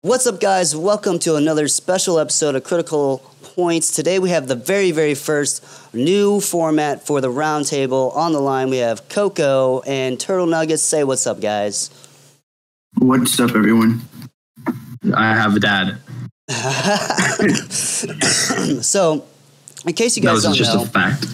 What's up, guys? Welcome to another special episode of Critical Points. Today we have the very, very first new format for the roundtable. On the line, we have Coco and Turtle Nuggets. Say what's up, guys. What's up, everyone? I have a dad. So, in case you guys don't just know, a fact.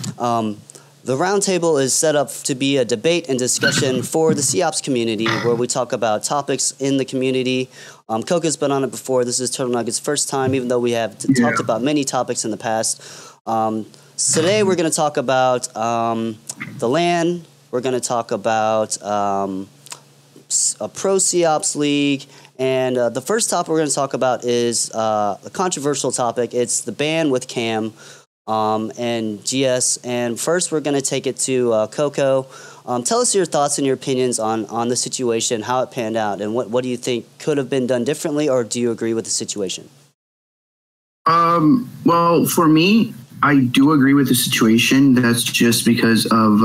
The roundtable is set up to be a debate and discussion for the COPS community, where we talk about topics in the community. Coco's been on it before. This is Turtle Nuggets' first time, even though we have talked about many topics in the past. Today we're going to talk about the LAN. We're going to talk about a pro COPS league. And the first topic we're going to talk about is a controversial topic. It's the ban with Kam and GS. And first, we're going to take it to Coco. Tell us your thoughts and your opinions on the situation, how it panned out, and what do you think could have been done differently, or do you agree with the situation? Well, for me, I do agree with the situation. That's just because of,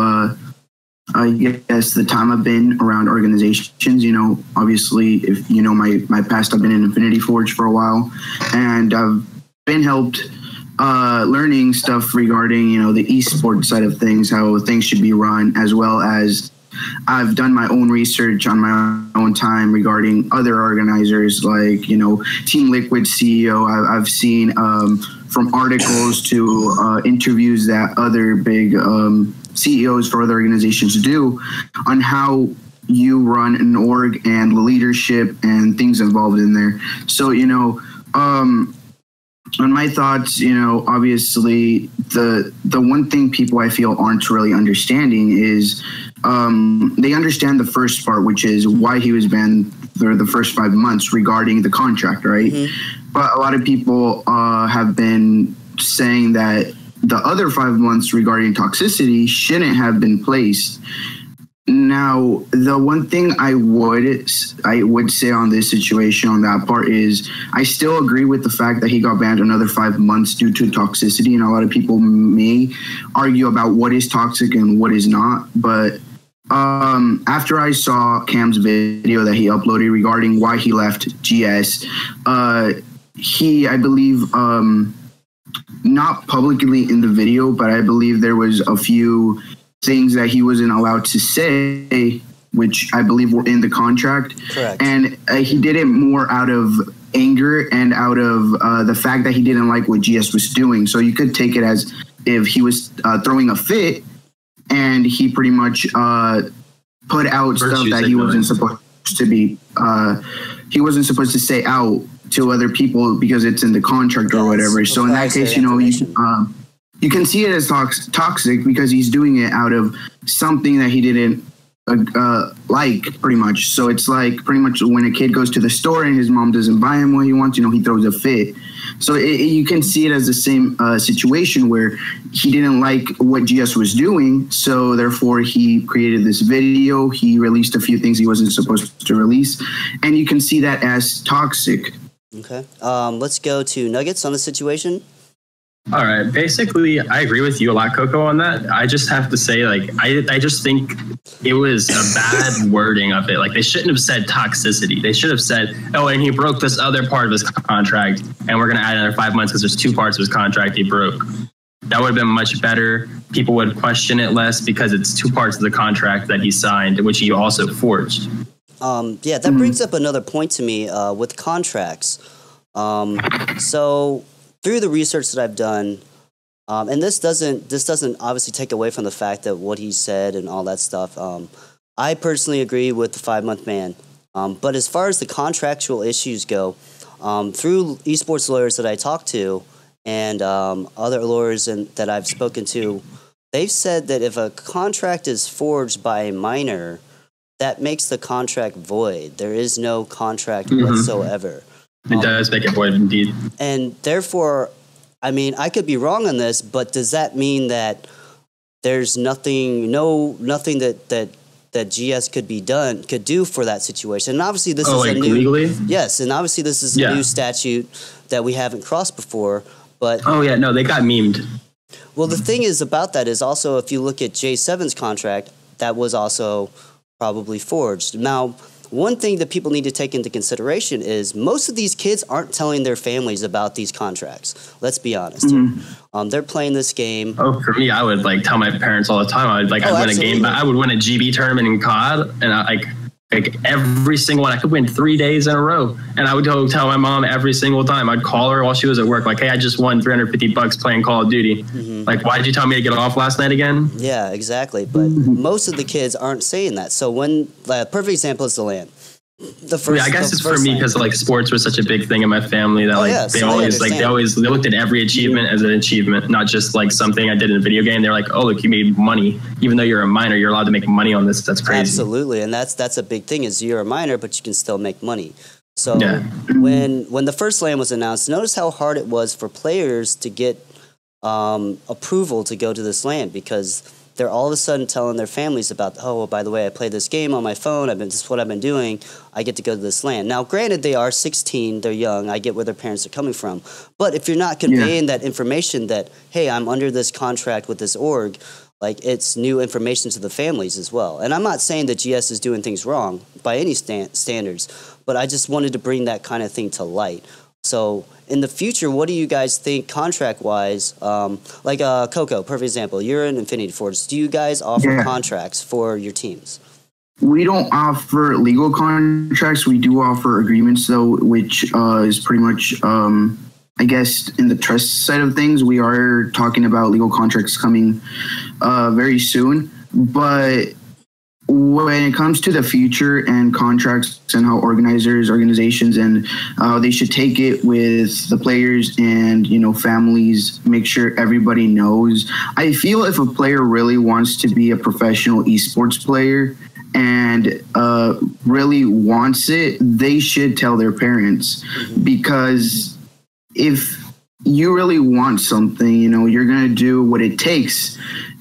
I guess, the time I've been around organizations. You know, obviously, if you know my past, I've been in Infinity Forge for a while, and I've been helped learning stuff regarding, you know, the esports side of things, how things should be run, as well as I've done my own research on my own time regarding other organizers like, you know, Team Liquid CEO. I've seen from articles to interviews that other big CEOs for other organizations do on how you run an org and leadership and things involved in there. So, you know, on my thoughts, you know, obviously the one thing people I feel aren't really understanding is they understand the first part, which is why he was banned for the first 5 months regarding the contract, right? Mm-hmm. But a lot of people have been saying that the other 5 months regarding toxicity shouldn't have been placed. Now, the one thing I would say on this situation, on that part, is I still agree with the fact that he got banned another 5 months due to toxicity, and a lot of people may argue about what is toxic and what is not. But after I saw Kam's video that he uploaded regarding why he left GS, he, I believe, not publicly in the video, but I believe there was a few things that he wasn't allowed to say, which I believe were in the contract. Correct. And he did it more out of anger and out of the fact that he didn't like what GS was doing. So you could take it as if he was throwing a fit and he pretty much put out stuff that he wasn't supposed to be. He wasn't supposed to say out to other people because it's in the contract or whatever. So in that case, you know, you can see it as toxic because he's doing it out of something that he didn't like, pretty much. So it's like pretty much when a kid goes to the store and his mom doesn't buy him what he wants, you know, he throws a fit. So you can see it as the same situation where he didn't like what GS was doing. So therefore, he created this video. He released a few things he wasn't supposed to release. And you can see that as toxic. Okay. Let's go to Nuggets on the situation. All right. Basically, I agree with you a lot, Coco, on that. I just have to say, like, I just think it was a bad wording of it. Like, they shouldn't have said toxicity. They should have said, oh, and he broke this other part of his contract, and we're going to add another 5 months because there's 2 parts of his contract he broke. That would have been much better. People would question it less because it's 2 parts of the contract that he signed, which he also forged. Yeah, that brings up another point to me with contracts. So through the research that I've done, and this doesn't obviously take away from the fact that what he said and all that stuff. I personally agree with the 5-month ban. But as far as the contractual issues go, through esports lawyers that I talked to and other lawyers that I've spoken to, they've said that if a contract is forged by a minor, that makes the contract void. There is no contract whatsoever. It does make it void, indeed. And therefore, I mean, I could be wrong on this, but does that mean that there's nothing that GS could do for that situation? And obviously, this is a new legally. Yes, and obviously, this is a new statute that we haven't crossed before. But they got memed. Well, the thing is about that is also if you look at J7's contract, that was also probably forged. Now, one thing that people need to take into consideration is most of these kids aren't telling their families about these contracts. Let's be honest. They're playing this game. Oh, for me, I would like tell my parents all the time. I'd win a game. I would win a GB tournament in COD, and like every single one. I could win 3 days in a row, and I would go tell my mom every single time. I'd call her while she was at work, like, "Hey, I just won $350 playing Call of Duty. Like, why did you tell me to get off last night again?" Yeah, exactly. But most of the kids aren't saying that. So when perfect example is the LAN. I guess it's for me because like sports was such a big thing in my family that they always looked at every achievement as an achievement, not just like something I did in a video game. They're like, "Oh, look, you made money. Even though you're a minor, you're allowed to make money on this." That's crazy. Absolutely, and that's a big thing. Is you're a minor, but you can still make money. So when the first LAN was announced, notice how hard it was for players to get approval to go to this LAN, because they're all of a sudden telling their families about, "Oh, well, by the way, I play this game on my phone. This is what I've been doing. I get to go to this LAN." Now, granted, they are 16. They're young. I get where their parents are coming from. But if you're not conveying that information that, hey, I'm under this contract with this org, like, it's new information to the families as well. And I'm not saying that GS is doing things wrong by any standards, but I just wanted to bring that kind of thing to light. So in the future, what do you guys think contract-wise? Like Coco, perfect example. You're in Infinity Forge. Do you guys offer contracts for your teams? We don't offer legal contracts. We do offer agreements, though, which is pretty much, I guess, in the trust side of things. We are talking about legal contracts coming very soon. But when it comes to the future and contracts and how organizations and how they should take it with the players and, you know, families, make sure everybody knows. I feel if a player really wants to be a professional esports player and really wants it, they should tell their parents, because if you really want something, you know, you're going to do what it takes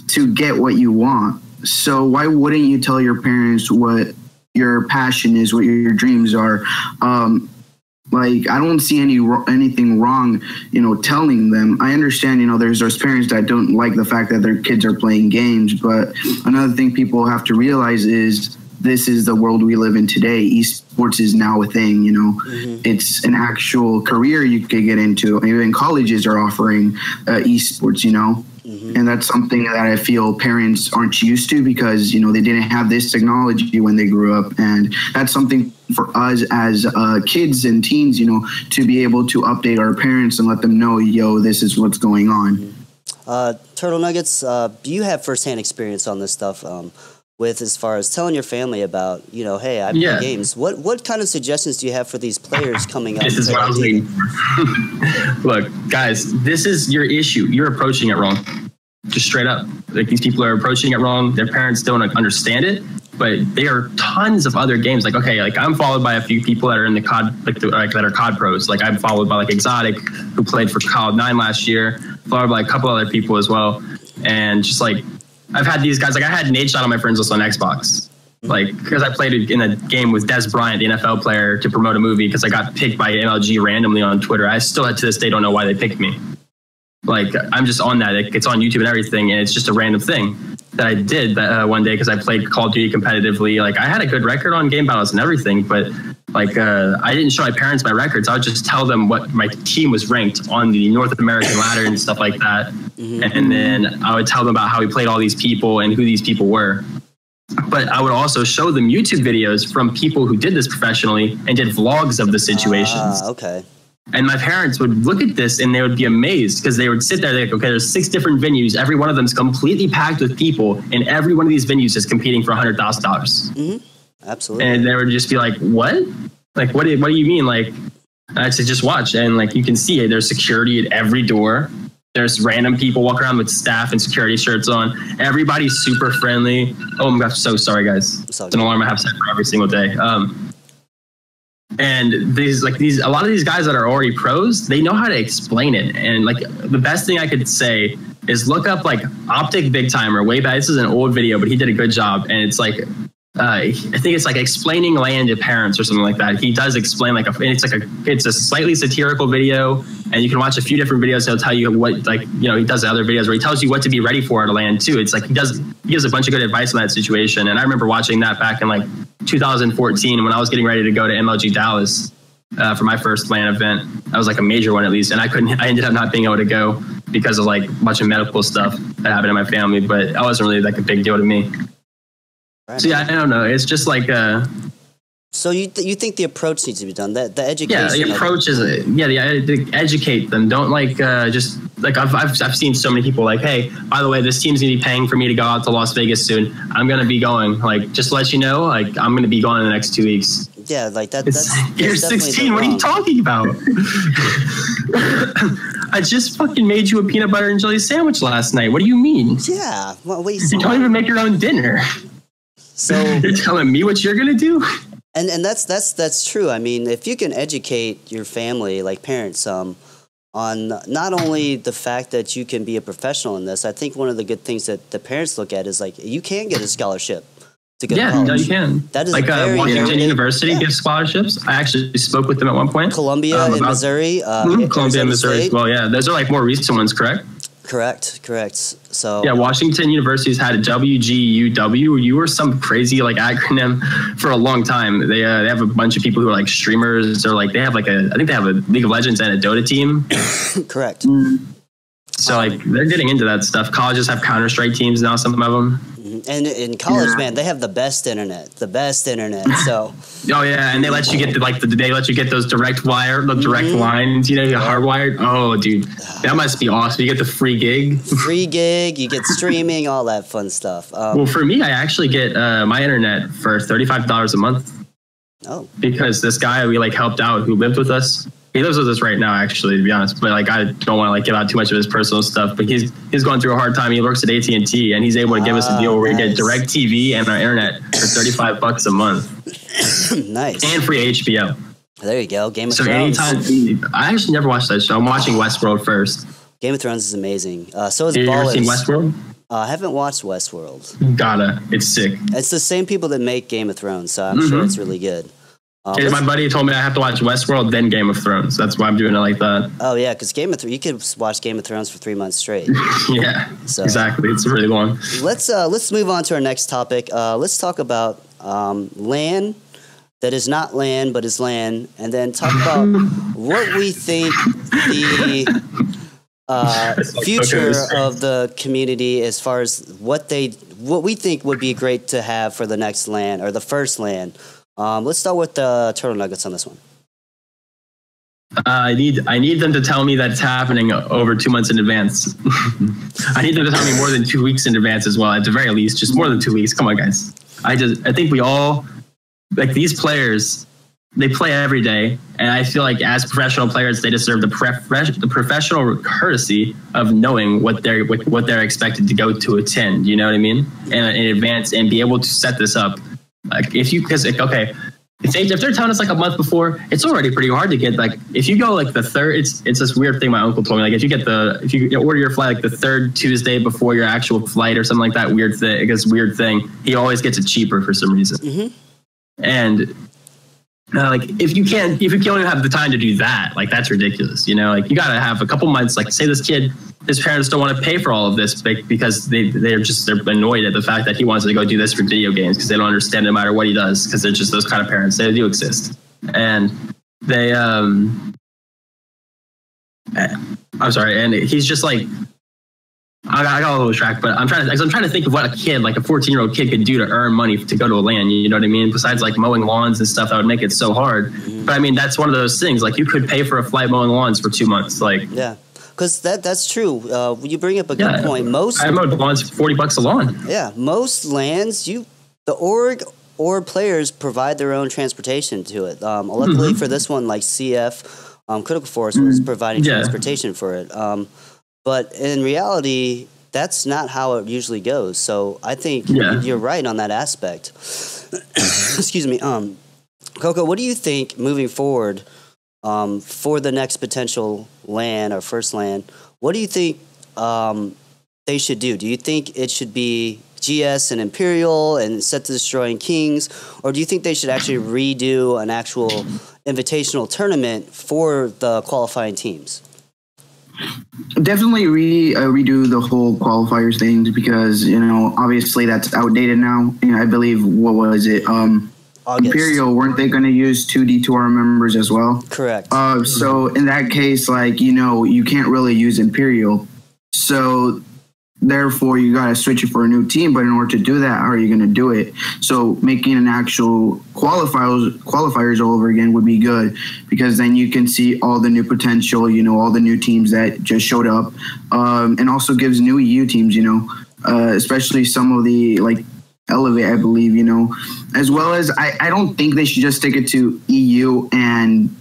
to get what you want. So why wouldn't you tell your parents what your passion is, what your dreams are? Like, I don't see anything wrong, you know, telling them. I understand, you know, there's those parents that don't like the fact that their kids are playing games. But another thing people have to realize is this is the world we live in today. Esports is now a thing, you know. It's an actual career you could get into. Even colleges are offering esports, you know. And that's something that I feel parents aren't used to, because, you know, they didn't have this technology when they grew up. And that's something for us as kids and teens, you know, to be able to update our parents and let them know, yo, this is what's going on. Turtle Nuggets, do you have firsthand experience on this stuff with as far as telling your family about, you know, hey, I play games? What kind of suggestions do you have for these players coming up? This is what I was waiting for. Look, guys, this is your issue. You're approaching it wrong. Just straight up. Like, these people are approaching it wrong. Their parents don't understand it, but there are tons of other games. Like, okay, like, I'm followed by a few people that are in the COD, that are COD pros. Like, I'm followed by like Exotic, who played for Cloud9 last year, followed by a couple other people as well. And just like, I've had these guys, like, I had Nate Shot on my friends list on Xbox. Like, because I played in a game with Des Bryant, the NFL player, to promote a movie, because I got picked by MLG randomly on Twitter. I still, to this day, don't know why they picked me. Like, I'm just on that. It's on YouTube and everything, and it's just a random thing that I did one day because I played Call of Duty competitively. Like, I had a good record on game battles and everything, but like, I didn't show my parents my records. I would just tell them what my team was ranked on the North American ladder and stuff like that. And then I would tell them about how we played all these people and who these people were. But I would also show them YouTube videos from people who did this professionally and did vlogs of the situations. Okay. And my parents would look at this and they would be amazed, because they would sit there, they're like, okay, there's 6 different venues. Every one of them is completely packed with people, and every one of these venues is competing for $100,000. Absolutely. And they would just be like, what? Like, what do you mean? Like, I said, just watch. And like, you can see it. There's security at every door. There's random people walking around with staff and security shirts on. Everybody's super friendly. Oh my gosh, so sorry, guys. It's an alarm I have set for every single day. And a lot of these guys that are already pros, they know how to explain it. And like, the best thing I could say is look up like Optic Big Timer way back. This is an old video, but he did a good job. And it's like, I think it's like explaining land to parents or something like that. He does explain it's a slightly satirical video, and you can watch a few different videos. He'll tell you what, like, you know, he does other videos where he tells you what to be ready for at a land too. It's like he gives a bunch of good advice on that situation. And I remember watching that back in like 2014 when I was getting ready to go to MLG Dallas for my first LAN event. That was like a major one at least, and I ended up not being able to go because of like a bunch of medical stuff that happened in my family. But that wasn't really like a big deal to me. Right. So yeah, I don't know. It's just like So you think the approach needs to be done? The education. Yeah, the approach is educate them. Don't like just like I've seen so many people like, hey, by the way, this team's gonna be paying for me to go out to Las Vegas soon. I'm gonna be going. Like, just to let you know, like I'm gonna be going in the next 2 weeks. Yeah, like that. You're 16. What are you talking about? I just fucking made you a peanut butter and jelly sandwich last night. What do you mean? Yeah, well, you don't even make your own dinner. So you're telling me what you're gonna do? And that's true. I mean, if you can educate your family, like parents, on not only the fact that you can be a professional in this, I think one of the good things that the parents look at is like you can get a scholarship to go to college. Yeah, you can. That is like Washington University gives scholarships. I actually spoke with them at one point. Columbia in Missouri. Columbia in Missouri as well. Yeah, those are like more recent ones, correct? Correct. So yeah, Washington University's had a WGUW or some crazy like acronym for a long time. They have a bunch of people who are like streamers, or like they have like I think they have a League of Legends and a Dota team. Correct. So like they're getting into that stuff. Colleges have Counter-Strike teams now, some of them. And in college, man, they have the best internet. So. Oh yeah, and they let you get they let you get those direct lines. You know, you're hardwired. Oh, dude, that must be awesome. You get the free gig. You get streaming, all that fun stuff. Well, for me, I actually get my internet for $35 a month. Oh. Because this guy we like helped out who lived with us. He lives with us right now, actually, to be honest. But like, I don't want to like give out too much of his personal stuff. But he's going through a hard time. He works at AT&T, and he's able to give us a deal where we get direct TV and our internet for $35 a month. Nice. And free HBO. There you go. Game of Thrones. Thrones. I actually never watched that show. I'm watching Westworld first. Game of Thrones is amazing. So is Have you ever Ballers. seen Westworld? I haven't watched Westworld. Gotta. It's sick. It's the same people that make Game of Thrones, so I'm sure it's really good. My buddy told me I have to watch Westworld, then Game of Thrones. That's why I'm doing it like that. Oh, yeah, because you could watch Game of Thrones for 3 months straight. Yeah, so, exactly. It's really long. Let's move on to our next topic. Let's talk about LAN that is not LAN, but is LAN, and then talk about what we think the future of the community as far as what we think would be great to have for the next LAN or the first LAN. Let's start with the Turtle Nuggets on this one. I need them to tell me that it's happening over 2 months in advance. I need them to tell me more than 2 weeks in advance as well. At the very least, just more than 2 weeks. Come on, guys. I think we all like these players. They play every day, and I feel like as professional players, they deserve the professional courtesy of knowing what they're expected to go to attend. You know what I mean? And in advance, and be able to set this up. Like if they're telling us like a month before, it's already pretty hard to get. Like if you go like the third, it's this weird thing my uncle told me. Like if you order your flight like the third Tuesday before your actual flight or something like that, weird thing. He always gets it cheaper for some reason. Mm-hmm. And like if you can't even have the time to do that, like that's ridiculous. You know, like you got to have a couple months. Like say this kid, his parents don't want to pay for all of this because they're annoyed at the fact that he wants to go do this for video games because they don't understand no matter what he does because they're just those kind of parents. They do exist, and they I'm sorry, and he's just like. I got a little track, but I'm trying to think of what a kid, like a 14-year-old kid, could do to earn money to go to a LAN. You know what I mean? Besides like mowing lawns and stuff, that would make it so hard. Mm-hmm. But I mean, that's one of those things. Like you could pay for a flight mowing lawns for 2 months. Like yeah, because that's true. You bring up a good point. I mowed lawns for $40 a lawn. Yeah, most LANs, the org or players provide their own transportation to it. Luckily for this one, like CF, Critical Force was providing transportation for it. But in reality, that's not how it usually goes. So I think you're right on that aspect. Excuse me. Coco, what do you think moving forward for the next potential LAN or first LAN? What do you think they should do? Do you think it should be GS and Imperial and Set to Destroy and Kings? Or do you think they should actually redo an actual invitational tournament for the qualifying teams? Definitely redo the whole qualifiers things because, you know, obviously that's outdated now. You know, I believe, what was it? August. Imperial, weren't they going to use 2 D2R members as well? Correct. So in that case, like, you can't really use Imperial. So therefore, you got to switch it for a new team. But in order to do that, how are you going to do it? So making an actual qualifiers all over again would be good, because then you can see all the new potential, all the new teams that just showed up, and also gives new EU teams, especially some of the like Elevate, I believe, as well as I don't think they should just stick it to EU and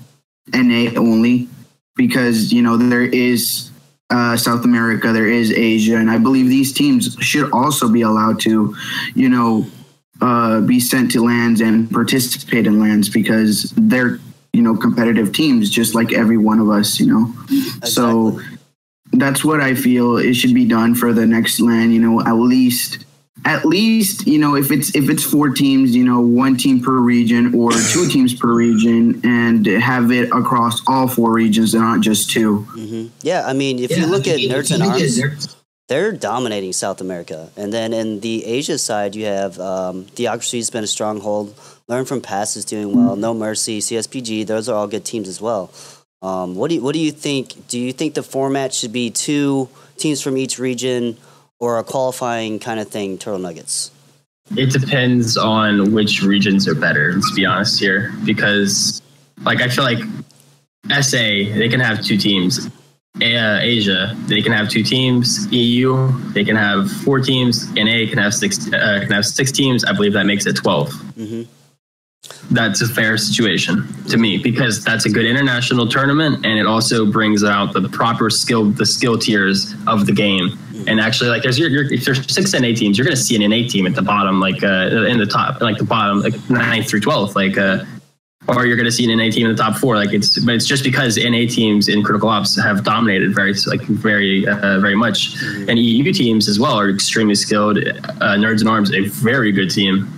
NA only, because, there is South America, there is Asia, and I believe these teams should also be allowed to, be sent to lands and participate in lands, because they're, competitive teams, just like every one of us, Exactly. So that's what I feel it should be done for the next LAN, at least, if it's 4 teams, 1 team per region or 2 teams per region, and have it across all 4 regions and not just 2. Mm-hmm. Yeah, I mean, if you look at Nerds and Arms, they're dominating South America. And then in the Asia side, you have Theocracy's been a stronghold. Learn from Past is doing well. No Mercy, CSPG, those are all good teams as well. What do you think? Do you think the format should be 2 teams from each region, or a qualifying kind of thing, Turtle Nuggets? It depends on which regions are better, let's be honest here. Because, like, I feel like SA, they can have 2 teams. Asia, they can have 2 teams. EU, they can have 4 teams. NA can have 6 teams. I believe that makes it 12. Mm-hmm. That's a fair situation to me, because that's a good international tournament, and it also brings out the proper skill tiers of the game. And actually, like, if there's 6 NA teams, you're going to see an NA team at the bottom, like in the top, like the bottom, like 9th through 12th, like, or you're going to see an NA team in the top 4. Like, it's just because NA teams in Critical Ops have dominated very much, and EU teams as well are extremely skilled. Nerds and Arms, a very good team.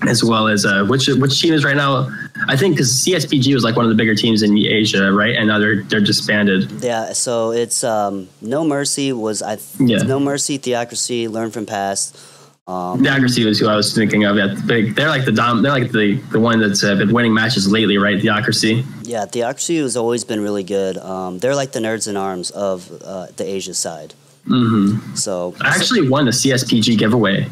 As well as which team is right now? I think because CSPG was like one of the bigger teams in Asia, right? And now they're disbanded. Yeah, so it's No Mercy was No Mercy, Theocracy, Learn from Past. Theocracy was who I was thinking of. Yeah, they're like the one that's been winning matches lately, right? Theocracy. Yeah, Theocracy has always been really good. They're like the Nerds in Arms of the Asia side. Mm-hmm. So I actually won the CSPG giveaway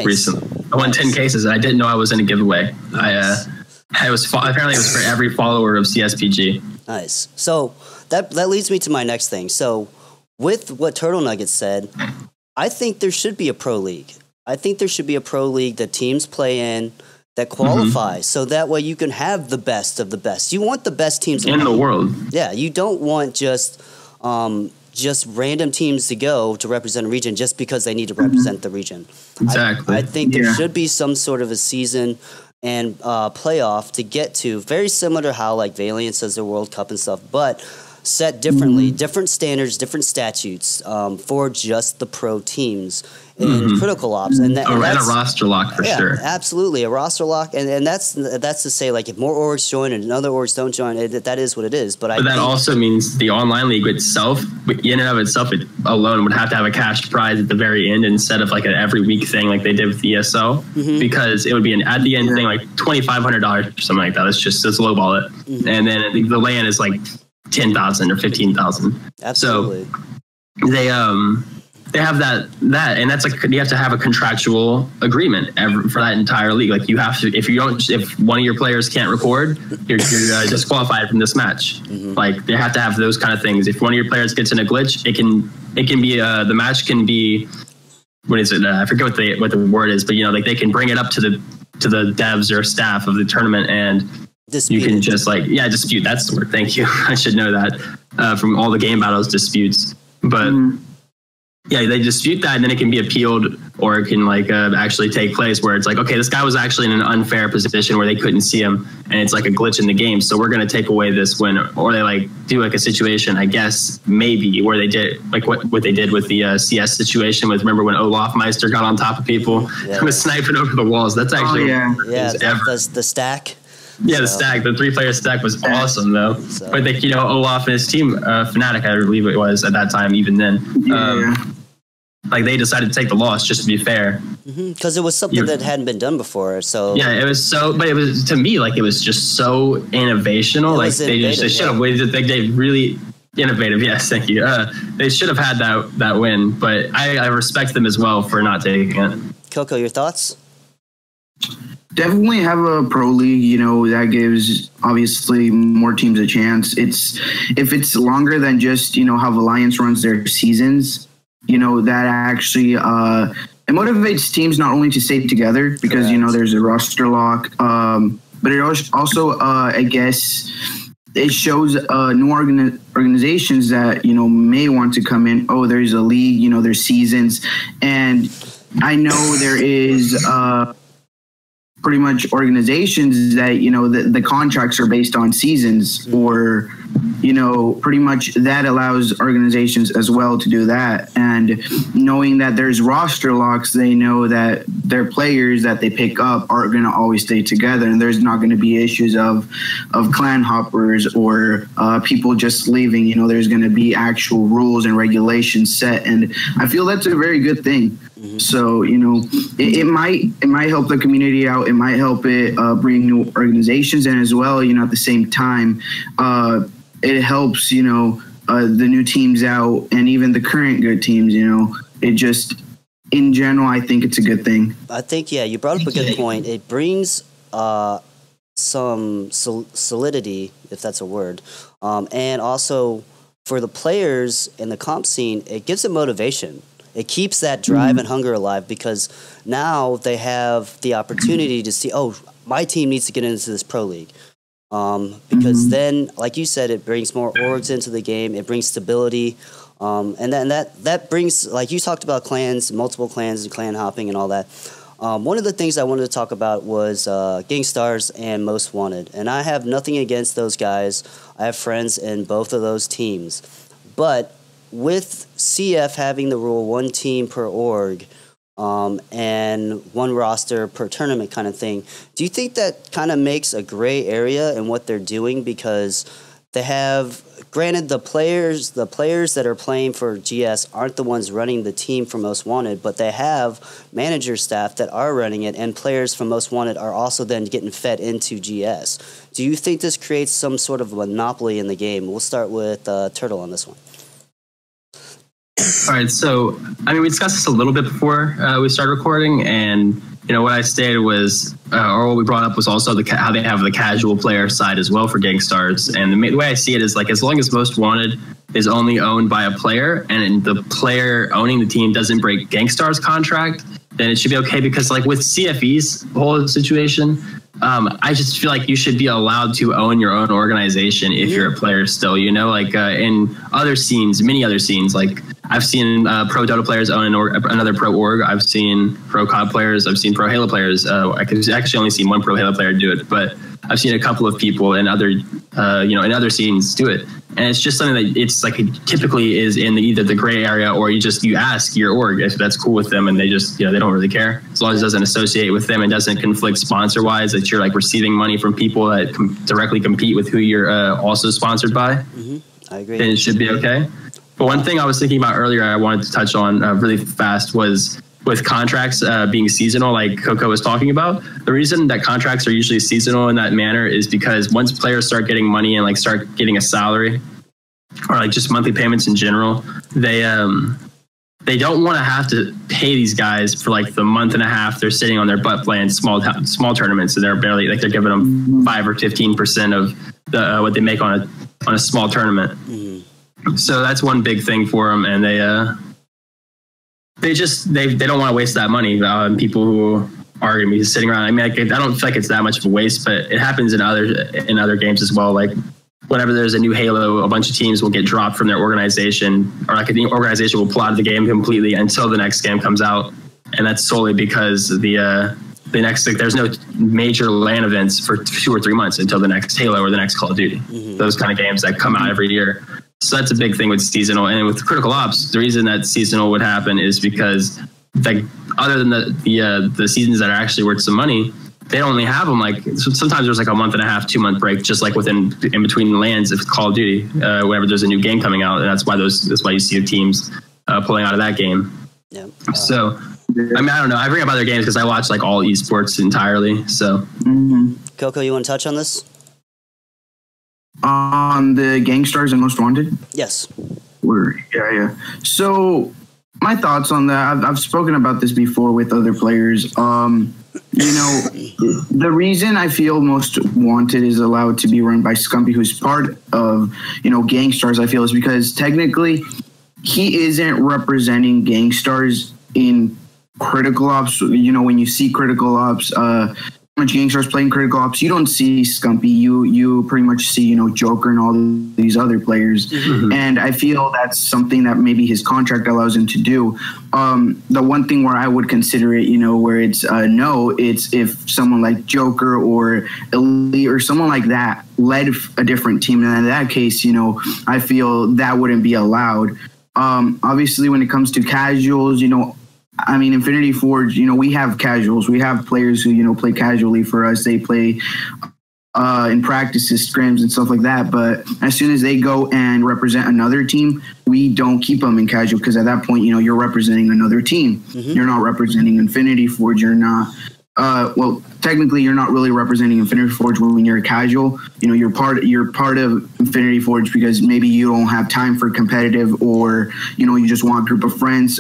recently. I won 10 cases, and I didn't know I was in a giveaway. Nice. Apparently it was for every follower of CSPG. Nice. So that leads me to my next thing. So with what Turtle Nuggets said, I think there should be a pro league. I think there should be a pro league that teams play in that qualify, so that way you can have the best of the best. You want the best teams in the world. Yeah, you don't want just random teams to go to represent a region just because they need to represent the region. Exactly. I think there should be some sort of a season and playoff to get to, very similar to how like Valiant does their World Cup and stuff, but set differently, different standards, different statutes for just the pro teams in Critical Ops, and a roster lock for sure. Absolutely, a roster lock, and that's to say, like, if more orgs join and other orgs don't join, that is what it is. But that also means the online league itself, in and of itself, it alone would have to have a cash prize at the very end instead of like an every week thing like they did with ESO, because it would be an at the end thing like $2,500 or something like that. Let's lowball it, and then the LAN is like 10,000 or 15,000. Absolutely. So they have that, and that's like, you have to have a contractual agreement for that entire league. Like, you have to, if one of your players can't record, you're disqualified from this match. Like, they have to have those kind of things. If one of your players gets in a glitch, it can be the match can be, what is it? I forget what the word is, but like they can bring it up to the devs or staff of the tournament, and you can just dispute. That's the word. Thank you. I should know that from all the game battles disputes. But yeah, they dispute that, and then it can be appealed, or it can actually take place where it's like, okay, this guy was actually in an unfair position where they couldn't see him, and it's like a glitch in the game, so we're going to take away this win. Or they do a situation, I guess, maybe, where they did what they did with the CS situation with, remember when Olaf Meister got on top of people and was sniping over the walls? That's actually the stack. Yeah, the stack, the 3-player stack was awesome though. But Olaf and his team, Fnatic, I believe it was at that time, even then. Like they decided to take the loss just to be fair. Because it was something that hadn't been done before. So yeah, it was so. But it was, to me, like it was just so innovational. Like they should have waited. They really innovative. Yes, thank you. They should have had that win. But I respect them as well for not taking it. Coco, your thoughts? Definitely have a pro league, you know, that gives obviously more teams a chance. If it's longer than just, you know, how Alliance runs their seasons, you know, that actually it motivates teams not only to stay together because, you know, there's a roster lock, but it also I guess it shows new organizations that, you know, may want to come in. Oh, there's a league, you know, there's seasons. And I know there is pretty much organizations that, you know, the contracts are based on seasons, or, you know, pretty much that allows organizations as well to do that. And knowing that there's roster locks, they know that their players that they pick up are going to always stay together, and there's not going to be issues of clan hoppers or people just leaving. You know, there's going to be actual rules and regulations set, and I feel that's a very good thing. So, you know, it might help the community out. It might help it bring new organizations in as well. You know, at the same time, it helps, you know, the new teams out and even the current good teams. You know, it just, in general, I think it's a good thing. I think, yeah, you brought up a good point. It brings some solidity, if that's a word, and also for the players in the comp scene, it gives them motivation. It keeps that drive and hunger alive because now they have the opportunity to see, oh, my team needs to get into this pro league. Because then, like you said, it brings more orgs into the game. It brings stability. And then that brings, like you talked about clans, multiple clans and clan hopping and all that. One of the things I wanted to talk about was Gangstars and Most Wanted. And I have nothing against those guys. I have friends in both of those teams. But with CF having the rule 1 team per org and 1 roster per tournament kind of thing, do you think that kind of makes a gray area in what they're doing? Because they have, granted, the players that are playing for GS aren't the ones running the team for Most Wanted, but they have manager staff that are running it, and players from Most Wanted are also then getting fed into GS. Do you think this creates some sort of monopoly in the game? We'll start with Turtle on this one. All right, so I mean, we discussed this a little bit before we started recording, and you know what I stated was, or what we brought up was also how they have the casual player side as well for Gangstars. And the way I see it is, like, as long as Most Wanted is only owned by a player, and the player owning the team doesn't break Gangstars' contract, then it should be okay. Because, like, with CFE's whole situation, I just feel like you should be allowed to own your own organization if you're a player still, you know, like in other scenes, many other scenes, like I've seen pro Dota players own another pro org. I've seen pro COD players. I've seen pro Halo players. I could actually only see 1 pro Halo player do it, but I've seen a couple of people in other, you know, in other scenes do it. And it's just something that it's like, it typically is in either the gray area, or you ask your org if that's cool with them, and they just, you know, they don't really care as long as it doesn't associate with them and doesn't conflict sponsor wise, that you're like receiving money from people that directly compete with who you're also sponsored by. I agree. Then it should be okay. But one thing I was thinking about earlier, I wanted to touch on really fast, was with contracts being seasonal, like Coco was talking about. The reason that contracts are usually seasonal in that manner is because once players start getting money and like start getting a salary, or like just monthly payments in general, they don't want to have to pay these guys for like the month and a half they're sitting on their butt playing small tournaments, and they're barely, like, they're giving them 5 or 15% of the what they make on a small tournament. So that's one big thing for them, and they don't want to waste that money on people who are going to be sitting around. I mean, I don't feel like it's that much of a waste, but it happens in other games as well. Like whenever there's a new Halo, a bunch of teams will get dropped from their organization, or like the organization will pull out of the game completely until the next game comes out, and that's solely because the next, like, there's no major LAN events for 2 or 3 months until the next Halo or the next Call of Duty. Those kind of games that come out every year. So that's a big thing with seasonal. And with Critical Ops, the reason that seasonal would happen is because, like, other than the seasons that are actually worth some money, they only have them, like, sometimes there's like a month and a half, 2 month break, just like in between lands of Call of Duty, whenever there's a new game coming out, and that's why you see teams pulling out of that game. Yeah. So, I mean, I don't know. I bring up other games because I watch like all esports entirely. So, Coco, you want to touch on this? On the Gangstars and Most Wanted? Yes. Yeah. So my thoughts on that, I've spoken about this before with other players. You know, the reason I feel Most Wanted is allowed to be run by Scumpy, who's part of, you know, Gangstars, I feel, is because technically he isn't representing Gangstars in Critical Ops. You know, when you see Critical Ops, much Gangstars playing Critical Ops, you don't see Scumpy. You pretty much see, you know, Joker and all these other players. And I feel that's something that maybe his contract allows him to do. The one thing where I would consider it, you know, where it's no, it's if someone like Joker or Elite or someone like that led a different team. And in that case, you know, I feel that wouldn't be allowed. Obviously, when it comes to casuals, you know, I mean, Infinity Forge, you know, we have casuals. We have players who, you know, play casually for us. They play in practices, scrims, and stuff like that. But as soon as they go and represent another team, we don't keep them in casual because at that point, you know, you're representing another team. You're not representing Infinity Forge. You're not, well, technically, you're not really representing Infinity Forge when you're a casual. You know, you're part of Infinity Forge because maybe you don't have time for competitive, or, you know, you just want a group of friends,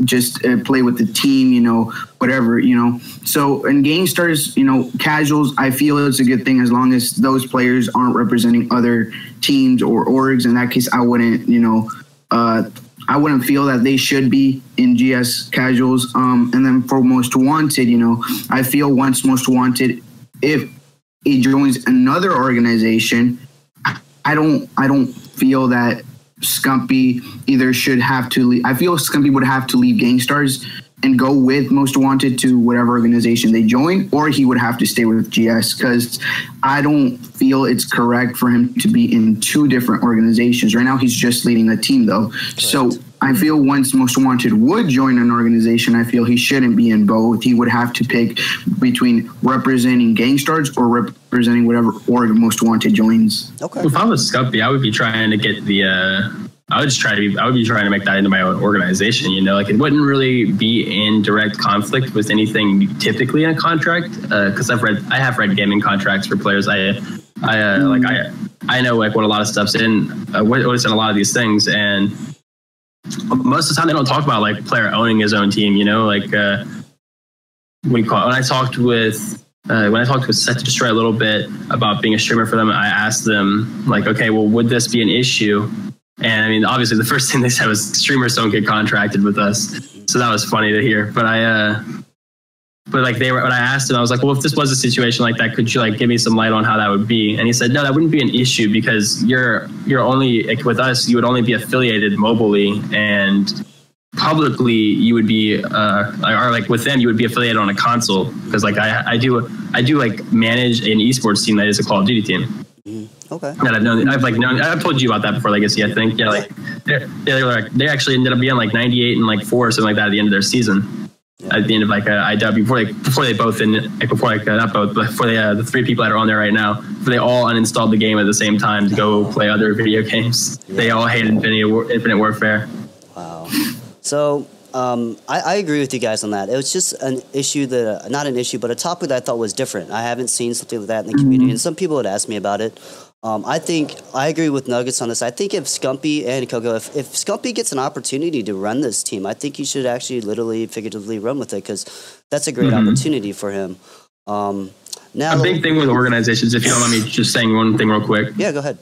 just play with the team, you know, whatever, you know. So in Gangstars, you know, casuals, I feel it's a good thing as long as those players aren't representing other teams or orgs. In that case, I wouldn't, you know, I wouldn't feel that they should be in GS casuals. And then for Most Wanted, you know, I feel once Most Wanted, if he joins another organization, I don't feel that Scumpy either should have to leave. I feel Scumpy would have to leave Gangstars and go with Most Wanted to whatever organization they join, or he would have to stay with GS, because I don't feel it's correct for him to be in two different organizations. Right now, he's just leading a team, though. Correct. So I feel once Most Wanted would join an organization, I feel he shouldn't be in both. He would have to pick between representing Gangstars or representing whatever org Most Wanted joins. Okay. If I was Scumpy, I would be trying to get the. I would be trying to make that into my own organization. You know, like it wouldn't really be in direct conflict with anything typically in a contract. Because I have read gaming contracts for players. I know like what a lot of stuff's in. What's in a lot of these things, and most of the time they don't talk about like player owning his own team. You know, like when I talked with Set to Destroy a little bit about being a streamer for them, I asked them like, okay, well, would this be an issue? And I mean, obviously, the first thing they said was streamers don't get contracted with us, so that was funny to hear. But when I asked him, I was like, well, if this was a situation like that, could you like give me some light on how that would be? And he said, no, that wouldn't be an issue because you're only like, with us, you would only be affiliated mobily, and publicly you would be or like with them you would be affiliated on a console, because like I do like manage an esports team that is a Call of Duty team. Okay. That I've told you about that before, Legacy, I think. Yeah, like they actually ended up being like 98 and like 4 or something like that at the end of their season. Yeah. At the end of like IW, before the 3 people that are on there right now, before they all uninstalled the game at the same time to go play other video games. Yeah. They all hated Infinite Warfare. Wow. So I agree with you guys on that. It was just an issue that, not an issue, but a topic that I thought was different. I haven't seen something like that in the community, and some people had asked me about it. I think I agree with Nuggets on this. I think if Scumpy and Coco, if Scumpy gets an opportunity to run this team, I think he should actually literally, figuratively run with it, because that's a great opportunity for him. Now, a big thing with organizations, if you don't mind me just saying one thing real quick. Yeah, go ahead.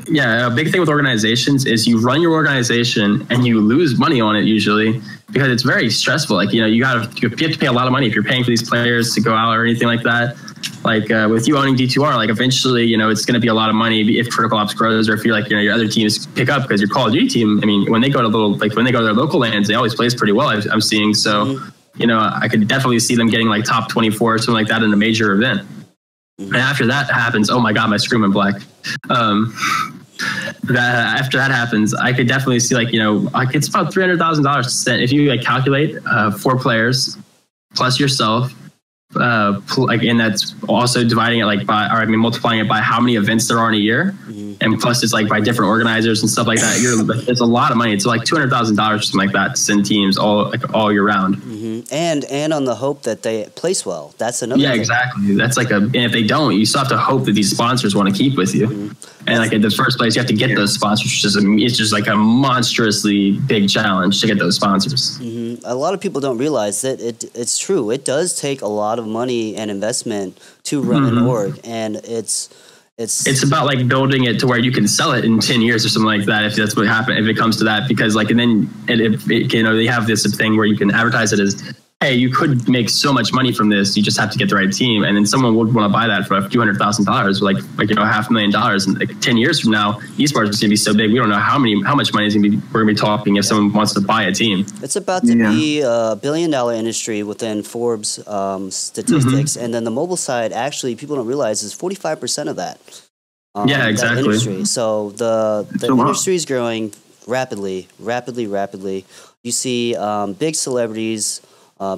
Yeah, a big thing with organizations is you run your organization and you lose money on it usually because it's very stressful. Like, you know, you have to pay a lot of money if you're paying for these players to go out or anything like that. Like with you owning D2R, like eventually, you know, it's going to be a lot of money if Critical Ops grows, or if you're like, you know, your other teams pick up because your Call of Duty team. I mean, when they go to their local lands, they always plays pretty well. I'm seeing. So, you know, I could definitely see them getting like top 24 or something like that in a major event. And after that happens, oh my God, my screen went black. After that happens, I could definitely see like, you know, like it's about $300,000 to spend if you like calculate 4 players plus yourself, like, and that's also dividing it like by, or I mean, multiplying it by how many events there are in a year. And plus it's like by different organizers and stuff like that. It's a lot of money. It's like $200,000 or something like that to send teams all year round. And on the hope that they place well. That's another thing. Exactly. That's like and if they don't, you still have to hope that these sponsors want to keep with you. And like in the first place, you have to get those sponsors. It's just like a monstrously big challenge to get those sponsors. A lot of people don't realize that it's true. It does take a lot of money and investment to run an org, and it's about like building it to where you can sell it in 10 years or something like that, if that's what happened, if it comes to that, because like, and then they have this thing where you can advertise it as, hey, you could make so much money from this. You just have to get the right team. And then someone would want to buy that for a few $100,000, like $500,000. And like 10 years from now, esports is going to be so big. We don't know how much money is we're going to be talking if someone wants to buy a team. It's about to be a $1 billion industry within Forbes statistics. And then the mobile side, actually, people don't realize is 45% of that. Exactly. That industry. So the industry is growing rapidly. You see big celebrities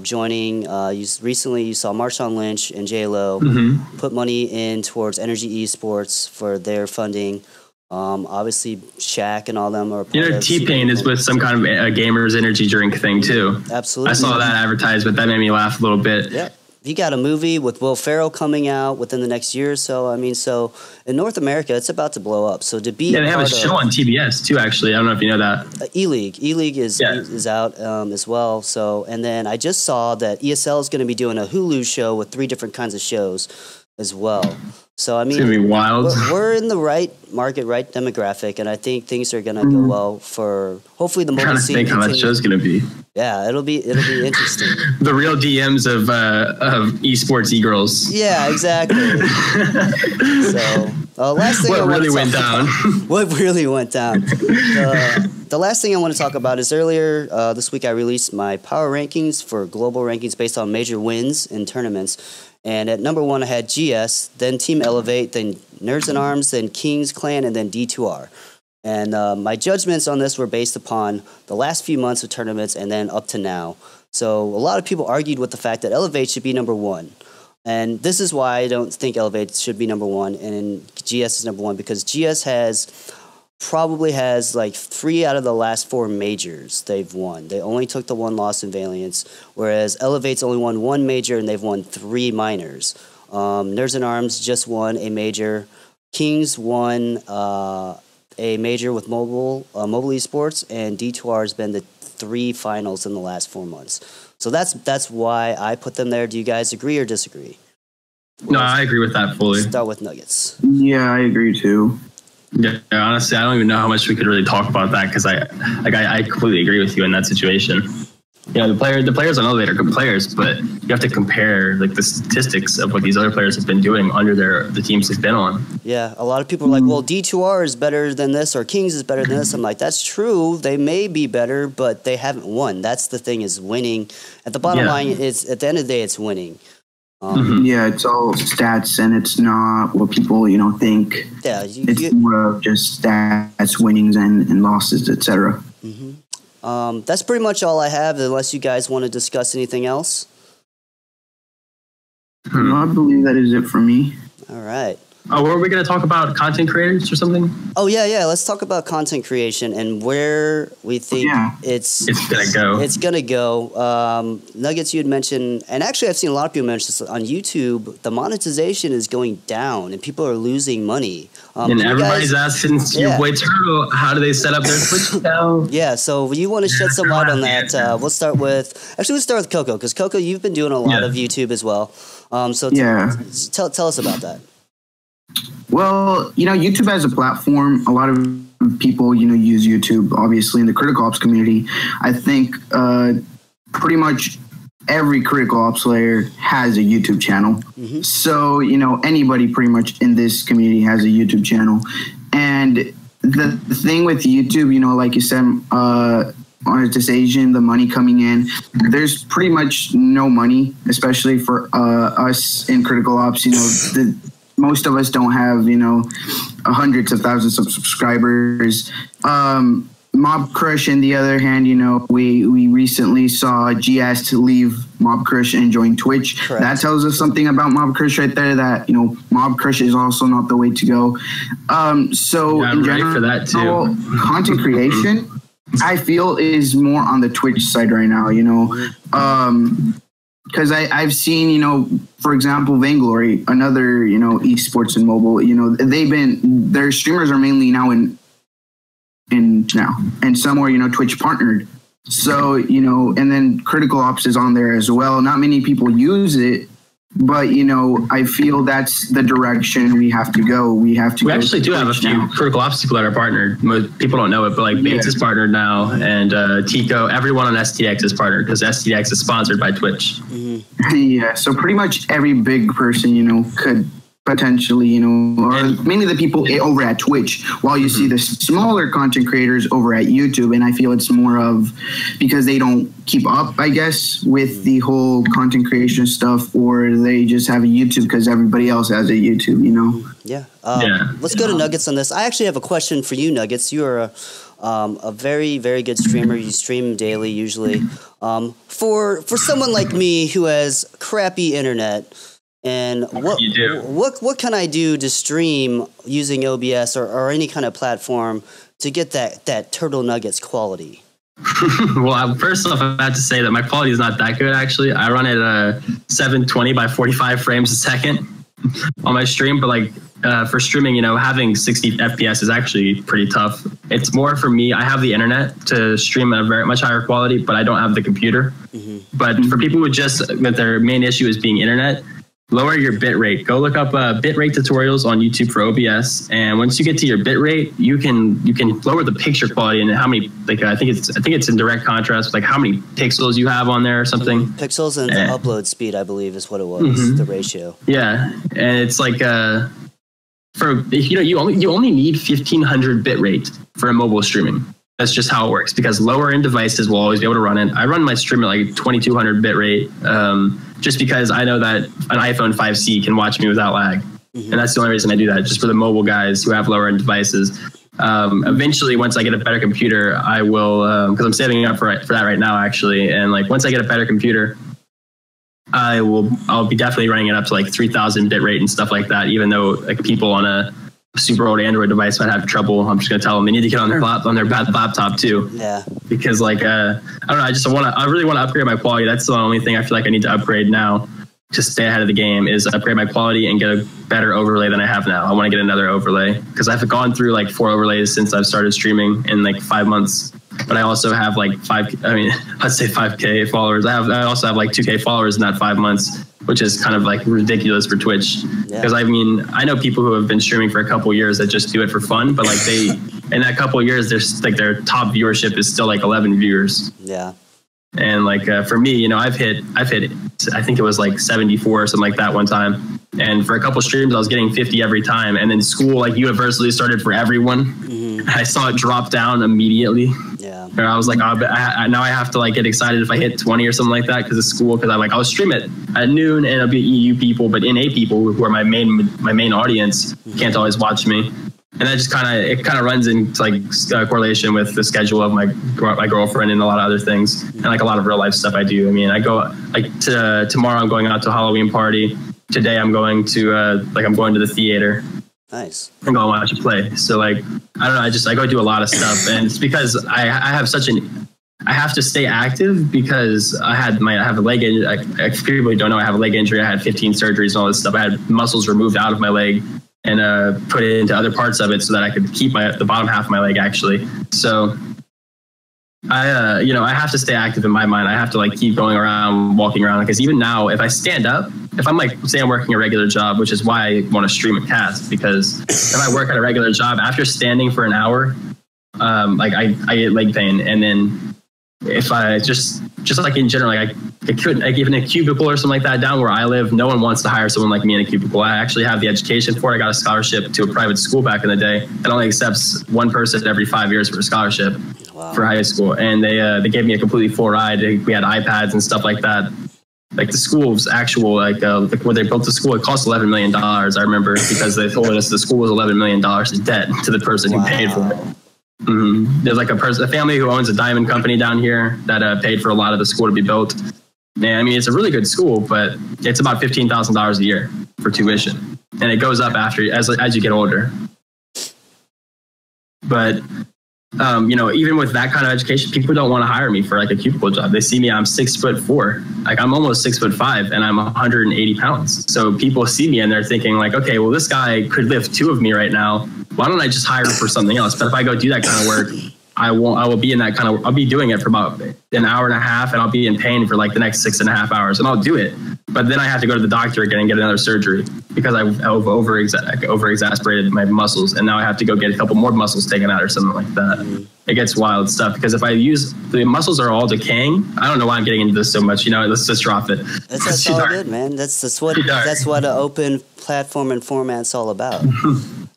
joining. Recently, you saw Marshawn Lynch and J-Lo put money in towards Energy Esports for their funding. Obviously, Shaq and all them are. T-Pain is with some kind of a gamer's energy drink thing too. Absolutely, I saw that advertisement. That made me laugh a little bit. Yeah. You got a movie with Will Ferrell coming out within the next year or so. I mean, so in North America, it's about to blow up. So to be they have a show on TBS too. Actually, I don't know if you know that. E-League is out as well. So and then I just saw that ESL is going to be doing a Hulu show with 3 different kinds of shows as well. So I mean, it's gonna be wild. We're in the right market, right demographic, and I think things are gonna go well for hopefully the mobile scene. I'm trying to think how that show's gonna be. Yeah, it'll be interesting. The real DMs of esports e-girls. Yeah, exactly. So last thing what really went down? What really went down? The last thing I want to talk about is earlier this week I released my power rankings for global rankings based on major wins in tournaments. And at number 1, I had GS, then Team Elevate, then Nerds in Arms, then Kings Clan, and then D2R. And my judgments on this were based upon the last few months of tournaments and then up to now. So a lot of people argued with the fact that Elevate should be number 1. And this is why I don't think Elevate should be number 1 and GS is number 1, because GS probably has like 3 out of the last 4 majors they've won. They only took the 1 loss in Valiance, whereas Elevate's only won 1 major and they've won 3 minors. Nerds in Arms just won a major. Kings won a major with mobile esports, and D2R has been the 3 finals in the last 4 months. So that's why I put them there. Do you guys agree or disagree? No, I agree with that fully. Start with Nuggets. Yeah, I agree too. Yeah, honestly, I don't even know how much we could really talk about that, because I completely agree with you in that situation. Yeah, the players on Elevate are good players, but you have to compare like the statistics of what these other players have been doing under the teams they've been on. Yeah, a lot of people are like, well, D2R is better than this, or Kings is better than this. I'm like, that's true. They may be better, but they haven't won. That's the thing, is winning. At the bottom line, it's at the end of the day, it's winning. Yeah, it's all stats, and it's not what people think. Yeah, it's more of just stats, winnings, and losses, etc. That's pretty much all I have, unless you guys want to discuss anything else. No, I believe that is it for me. All right. Oh, were we going to talk about content creators or something? Oh, yeah. Let's talk about content creation and where we think it's going to go. It's going to go. Nuggets, you had mentioned, and actually I've seen a lot of people mention this on YouTube, the monetization is going down and people are losing money. And everybody's asking your boy Turtle, how do they set up their Twitch account? Yeah, so you want to shed some light on that. Let's start with Coco, because Coco, you've been doing a lot of YouTube as well. So tell us about that. Well, YouTube as a platform, a lot of people, use YouTube, obviously, in the critical ops community. I think pretty much every critical ops player has a YouTube channel. So, anybody pretty much in this community has a YouTube channel. And the thing with YouTube, like you said, monetization, the money coming in, there's pretty much no money, especially for us in critical ops. Most of us don't have, hundreds of thousands of subscribers. Mob Crush, on the other hand, we recently saw GS to leave Mob Crush and join Twitch. Correct. That tells us something about Mob Crush right there, that, Mob Crush is also not the way to go. So yeah, in ready general, for that too. Content creation, I feel, is more on the Twitch side right now, because I've seen, for example, Vainglory, another, esports and mobile, their streamers are mainly now in now, and some are, Twitch partnered. So, and then Critical Ops is on there as well. Not many people use it, but, I feel that's the direction we have to go. We actually do have a few Critical Ops people that are partnered. Most people don't know it, but like Bates is partnered now, and Tico, everyone on STX is partnered because STX is sponsored by Twitch. Mm-hmm. Yeah, so pretty much every big person, could potentially, or mainly the people over at Twitch, while you see the smaller content creators over at YouTube. And I feel it's more of because they don't keep up, I guess, with the whole content creation stuff, or they just have a YouTube because everybody else has a YouTube, Yeah. Let's go to Nuggets on this. I actually have a question for you, Nuggets. You are a very, very good streamer. You stream daily usually. For someone like me who has crappy internet, and what can I do to stream using OBS or any kind of platform to get that Turtle Nuggets quality? Well, first off, I have to say that my quality is not that good, actually. I run at 720 by 45 frames a second on my stream, but like for streaming, having 60 FPS is actually pretty tough. It's more for me. I have the internet to stream at a very much higher quality, but I don't have the computer. Mm-hmm. But for people that their main issue is being internet, lower your bit rate. Go look up bit rate tutorials on YouTube for OBS, and once you get to your bit rate, you can lower the picture quality and how many, like I think it's in direct contrast, like how many pixels you have on there or something. Pixels and the upload speed, I believe, is what it was, the ratio. Yeah, and it's like you only need 1500 bit rate for a mobile streaming. That's just how it works, because lower end devices will always be able to run it. I run my stream at like 2200 bit rate, just because I know that an iPhone 5C can watch me without lag. Mm-hmm. And that's the only reason I do that, just for the mobile guys who have lower end devices. Eventually, once I get a better computer, I will, because I'm saving up for that right now, actually. And like once I get a better computer, I'll be definitely running it up to like 3000 bit rate and stuff like that, even though like people on a super old Android device might have trouble. I'm just going to tell them they need to get on their bad laptop too. Yeah. Because like, I don't know, I really want to upgrade my quality. That's the only thing I feel like I need to upgrade now to stay ahead of the game, is upgrade my quality and get a better overlay than I have now. I want to get another overlay because I've gone through like 4 overlays since I've started streaming in like 5 months. But I also have like let's say 5K followers. I also have like 2K followers in that 5 months, which is kind of like ridiculous for Twitch. Because I know people who have been streaming for a couple of years that just do it for fun, but like in that couple of years, their top viewership is still like 11 viewers. Yeah. And like for me, I've hit, I think it was like 74 or something like that one time. And for a couple of streams, I was getting 50 every time. And then school like universally started for everyone. Mm-hmm. I saw it drop down immediately. Yeah. And I was like, now I have to like get excited if I hit 20 or something like that because of school. Because I'll stream it at noon and it'll be EU people, but NA people who are my main audience can't always watch me. And that just kind of runs into like correlation with the schedule of my girlfriend and a lot of other things, and like a lot of real life stuff I do. I mean, I go like tomorrow I'm going out to a Halloween party. Today I'm going to I'm going to the theater. Nice. I'm going to watch a play. So like I don't know. I go do a lot of stuff, and it's because I have I have to stay active because I have a leg injury. People who don't know, I have a leg injury. I had 15 surgeries and all this stuff. I had muscles removed out of my leg and put it into other parts of it so that I could keep the bottom half of my leg actually. So I have to stay active in my mind. I have to like keep going around, walking around, because even now, if I stand up, if I'm like, say I'm working a regular job, which is why I want to stream a cast, because if I work at a regular job, after standing for an hour, I get leg pain. And then if I just like in general, like I couldn't, like even a cubicle or something like that down where I live, no one wants to hire someone like me in a cubicle. I actually have the education for it. I got a scholarship to a private school back in the day that only accepts one person every 5 years for a scholarship. Wow. For high school. And they gave me a completely full ride. We had iPads and stuff like that. Like the school's actual, when they built the school, it cost $11 million. I remember because they told us the school was $11 million in debt to the person who paid for it. There's like a family who owns a diamond company down here that paid for a lot of the school to be built. And I mean, it's a really good school, but it's about $15,000 a year for tuition, and it goes up after as you get older. But you know, even with that kind of education, people don't want to hire me for like a cubicle job. They see me, I'm 6'4", like I'm almost 6'5", and I'm 180 pounds. So people see me and they're thinking like, okay, well, this guy could lift 2 of me right now. Why don't I just hire him for something else? But if I go do that kind of work, I will be in that kind of, I'll be doing it for about an hour and a half, and I'll be in pain for like the next 6.5 hours, and I'll do it. But then I have to go to the doctor again and get another surgery because I've over exasperated my muscles, and now I have to go get a couple more muscles taken out or something like that. It gets wild stuff because if I use, the muscles are all decaying. I don't know why I'm getting into this so much. You know, let's just drop it. That's all good, man. That's what an open platform and format's all about.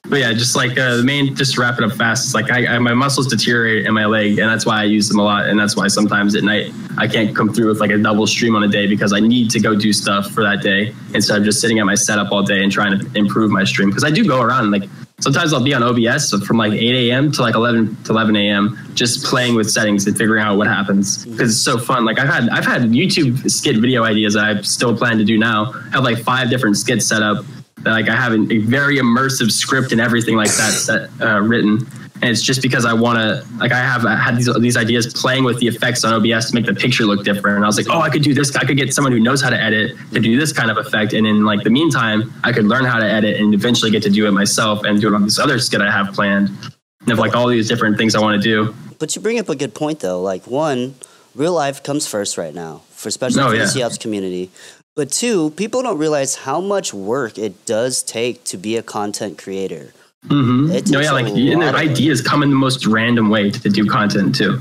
But yeah, just like the main, just to wrap it up fast, it's like my muscles deteriorate in my leg, and that's why I use them a lot. And that's why sometimes at night I can't come through with like a double stream on a day because I need to go do stuff for that day instead of just sitting at my setup all day and trying to improve my stream. Because I do go around, like sometimes I'll be on OBS from like 8 a.m. to like 11 a.m. just playing with settings and figuring out what happens because it's so fun. Like I've had YouTube skit video ideas that I still plan to do now. I have like 5 different skits set up. Like I have a very immersive script and everything like that written, and it's just because I want to. Like I had these ideas playing with the effects on OBS to make the picture look different, and I was like, oh, I could do this. I could get someone who knows how to edit to do this kind of effect, and in like the meantime, I could learn how to edit and eventually get to do it myself and do it on this other skit I have planned. And have like all these different things I want to do. But you bring up a good point though. Like one, real life comes first right now, especially for the COPS community. But 2, people don't realize how much work it does take to be a content creator. Like the ideas come in the most random way to do content too.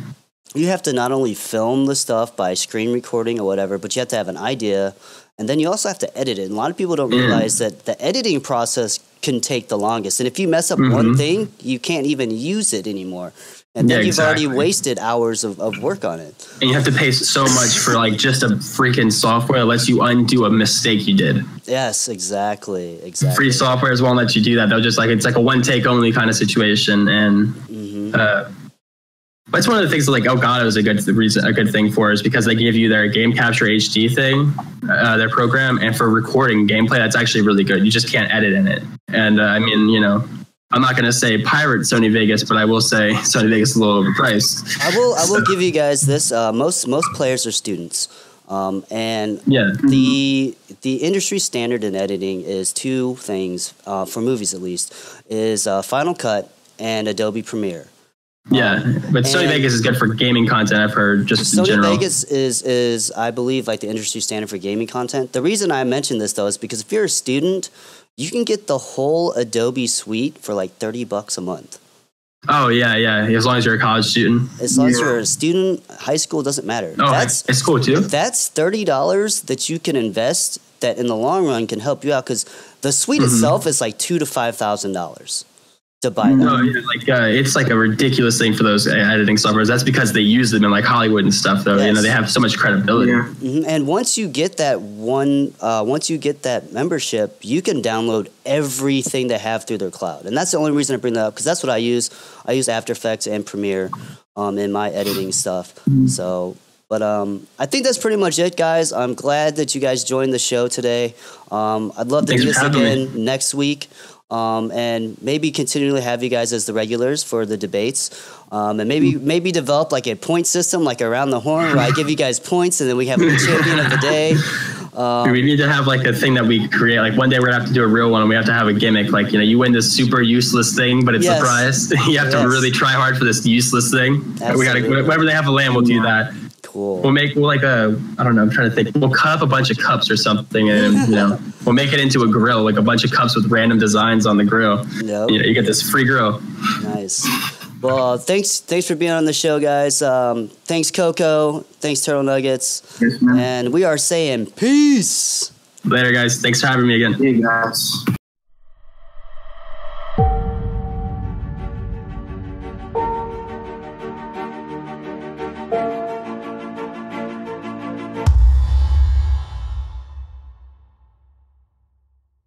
You have to not only film the stuff by screen recording or whatever, but you have to have an idea, and then you also have to edit it. And a lot of people don't realize that the editing process can take the longest. And if you mess up one thing, you can't even use it anymore. And then you've already wasted hours of work on it. And you have to pay so much for like just a freaking software that lets you undo a mistake you did. Yes, exactly. Free softwares won't let you do that. They'll just like, it's like a one take only kind of situation. And that's one of the things that like Elgato is a good thing for, is because they give you their Game Capture HD thing, their program, and for recording gameplay, that's actually really good. You just can't edit in it. And I mean, you know, I'm not going to say pirate Sony Vegas, but I will say Sony Vegas is a little overpriced. I will give you guys this. Most players are students, and the industry standard in editing is 2 things for movies at least, is Final Cut and Adobe Premiere. But Sony Vegas is good for gaming content, I've heard, just in general. Sony Vegas is I believe like the industry standard for gaming content. The reason I mention this though is because if you're a student, you can get the whole Adobe suite for like $30 a month. Oh yeah, as long as you're a college student. As long as you're a student, high school doesn't matter. Oh, it's cool too. That's $30 that you can invest that in the long run can help you out, because the suite itself is like $2,000 to $5,000 to buy them. No, it's like a ridiculous thing for those editing softwares. That's because they use them in like Hollywood and stuff, though. You know, they have so much credibility. And once you get that membership, you can download everything they have through their cloud. And that's the only reason I bring that up, because that's what I use. I use After Effects and Premiere in my editing stuff. So. But I think that's pretty much it, guys. I'm glad that you guys joined the show today. I'd love to do this again next week. And maybe continually have you guys as the regulars for the debates, and maybe develop like a point system, like around the horn, where I give you guys points and then we have a champion of the day. We need to have like a thing that we create. Like one day we're gonna have to do a real one, and we have to have a gimmick. Like, you know, you win this super useless thing, but it's a prize. You have to really try hard for this useless thing. We gotta, whenever they have a land, we'll do that. Cool. We'll like a, I don't know, I'm trying to think. We'll cut up a bunch of cups or something, and you know, we'll make it into a grill, like a bunch of cups with random designs on the grill. Yep. You know, you get this free grill. Nice. Well, thanks for being on the show, guys. Thanks, Coco. Thanks, Turtle Nuggets. Yes, man. And we are saying peace. Later, guys. Thanks for having me again. Hey, guys.